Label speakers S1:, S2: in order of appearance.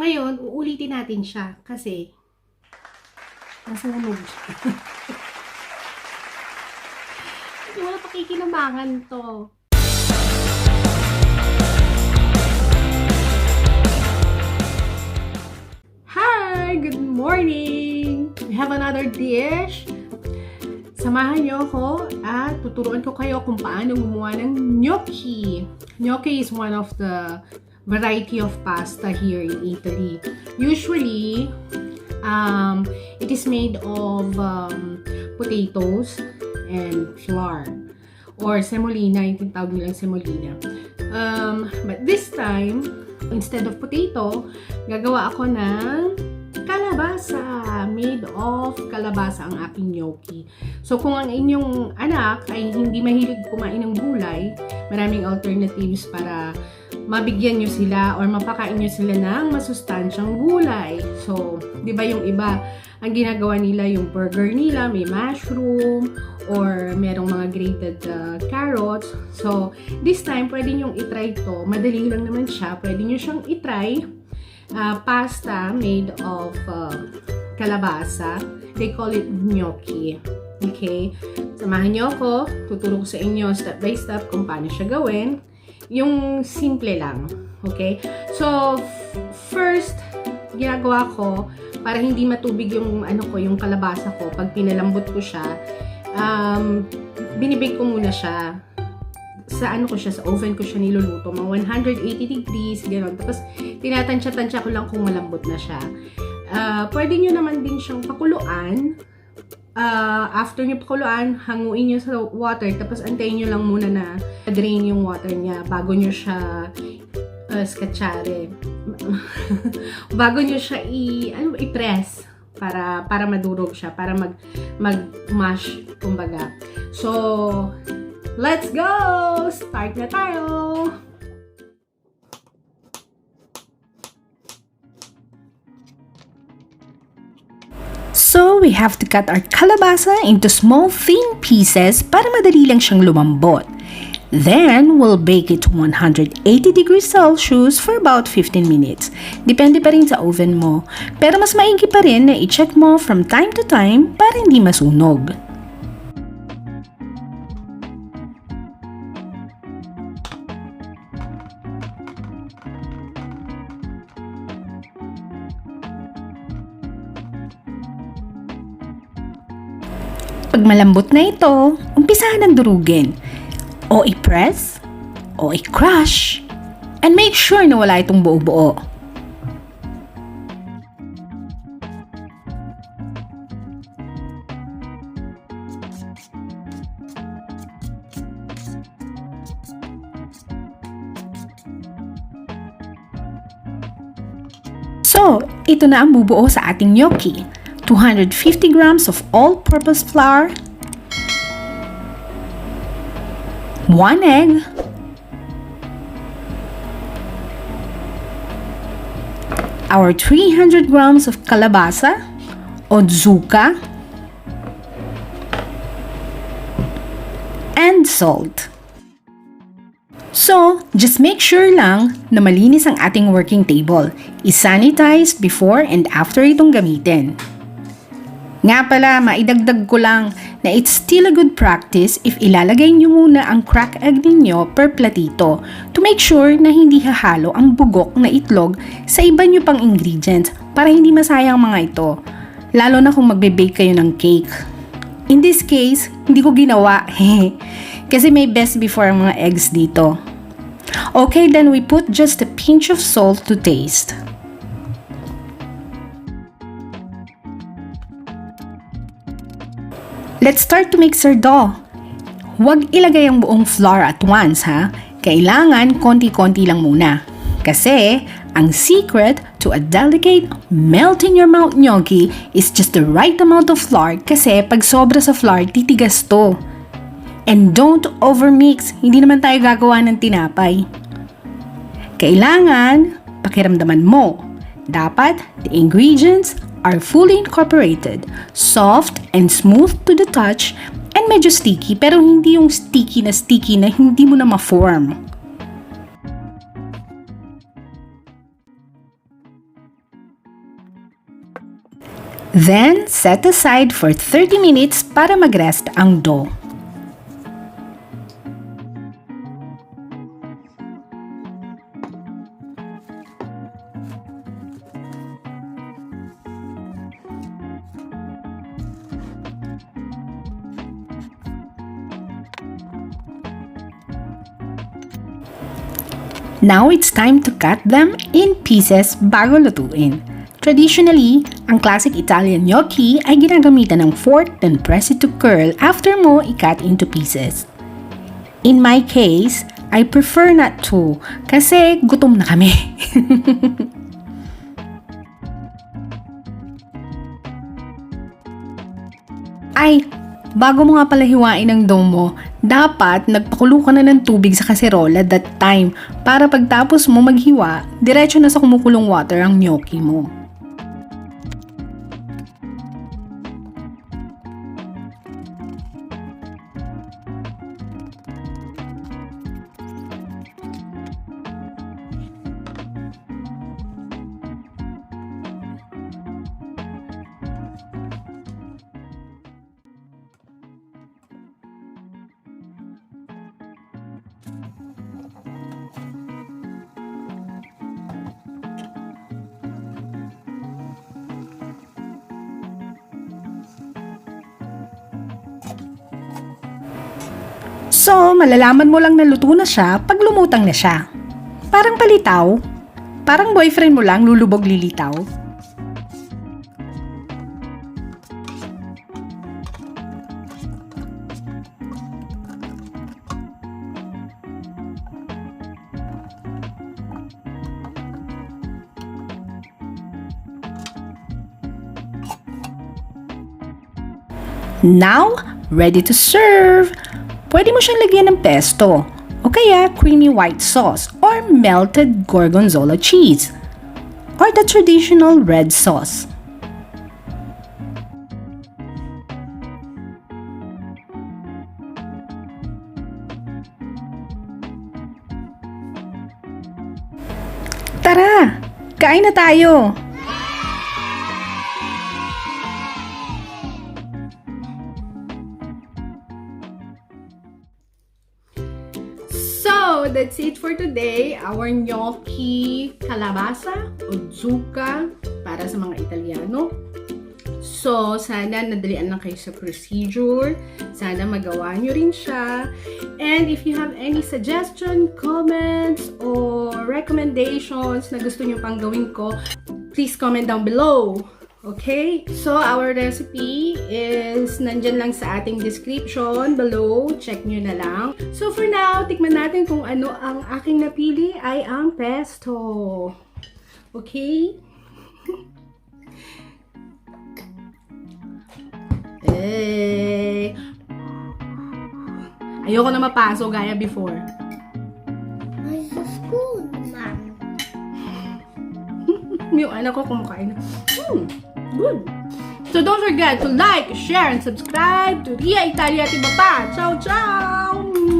S1: ngayon, uulitin natin siya kasi nasunog siya. Hindi wala pakikinabangan to. Hi! Good morning! We have another dish. Samahan niyo ako at tuturuan ko kayo kung paano gumawa ng gnocchi. Gnocchi is one of the variety of pasta here in Italy. Usually, it is made of potatoes and flour or semolina, yung tinatawag nilang semolina. But this time, instead of potato, gagawa ako ng kalabasa. Made of kalabasa ang aking gnocchi. So, kung ang inyong anak ay hindi mahilig kumain ng gulay, maraming alternatives para mabigyan nyo sila or mapakain nyo sila ng masustansyang gulay. So, di ba yung iba, ang ginagawa nila yung burger nila, may mushroom, or merong mga grated carrots. So, this time, pwede nyong itry to. Madali lang naman siya. Pwede nyo siyang itry. Pasta made of kalabasa. They call it gnocchi. Okay? Samahan nyo ako. Tuturo ko sa inyo step by step kung paano siya gawin. Yung simple lang. Okay? So, first, ginagawa ko para hindi matubig yung yung kalabasa ko. Pag pinalambot ko siya, binibake ko muna siya. Sa sa oven ko siya niluluto. Mga 180 degrees, gano'n. Tapos, tinatansya-tansya ko lang kung malambot na siya. Pwede nyo naman din siyang pakuluan. After nyo pakuluan, hanguin nyo sa water. Tapos, antayin nyo lang muna na drain yung water niya bago nyo siya scacciare. Bago nyo siya i-press para madurog siya, para mag-mash, kumbaga. So, let's go! Start na tayo!
S2: So, we have to cut our kalabasa into small thin pieces para madali lang siyang lumambot. Then, we'll bake it to 180 degrees Celsius for about 15 minutes. Depende pa rin sa oven mo. Pero mas maigi pa rin na i-check mo from time to time para hindi masunog. Pag malambot na ito, umpisahan ng durugin. O i-press, o i-crush, and make sure na wala itong buo-buo. So, ito na ang bubuo sa ating gnocchi. 250 grams of all-purpose flour, 1 egg, our 300 grams of kalabasa o zucca, and salt. So, just make sure lang na malinis ang ating working table. I-sanitize before and after itong gamitin. Nga pala, maidagdag ko lang na it's still a good practice if ilalagay nyo muna ang crack egg ninyo per platito to make sure na hindi hahalo ang bugok na itlog sa iba nyo pang ingredients para hindi masayang mga ito, lalo na kung magbe-bake kayo ng cake. In this case, hindi ko ginawa kasi may best before ang mga eggs dito. Okay, then we put just a pinch of salt to taste. Let's start to mix our dough. Huwag ilagay ang buong flour at once, ha? Kailangan konti-konti lang muna. Kasi, ang secret to a delicate, melt-in-your-mouth gnocchi is just the right amount of flour kasi pag sobra sa flour, titigas to. And don't overmix, hindi naman tayo gagawa ng tinapay. Kailangan, pakiramdaman mo. Dapat, the ingredients are fully incorporated, soft and smooth to the touch, and medyo sticky pero hindi yung sticky na hindi mo na ma-form. Then, set aside for 30 minutes para mag-rest ang dough. Now it's time to cut them in pieces bago lutuin. Traditionally, ang classic Italian gnocchi ay ginagamitan ng fork then press it to curl after mo i-cut into pieces. In my case, I prefer not to kasi gutom na kami. Ay, bago mo nga pala hiwain ang dough mo, dapat nagpakulo ka na ng tubig sa kaserola that time para pagtapos mo maghiwa, diretso na sa kumukulong water ang gnocchi mo. So, malalaman mo lang na luto na siya pag lumutang na siya. Parang palitaw. Parang boyfriend mo lang lulubog lilitaw. Now, ready to serve! Pwede mo siyang lagyan ng pesto, o kaya creamy white sauce or melted gorgonzola cheese, or the traditional red sauce. Tara, kain na tayo!
S1: So, that's it for today. Our gnocchi kalabasa o zucca para sa mga Italiano. So, sana nadalian lang kayo sa procedure. Sana magawa nyo rin siya. And if you have any suggestion, comments, or recommendations na gusto nyo pang gawin ko, please comment down below. Okay? So, our recipe is nandyan lang sa ating description below. Check nyo na lang. So, for now, tikman natin kung ano ang aking napili ay ang pesto. Okay? Ayoko na mapaso gaya before.
S3: Where's the spoon, Mom?
S1: Yung anak ko kumakain na. Good. So don't forget to like, share, and subscribe to Ria Italia at iba pa. Ciao, ciao!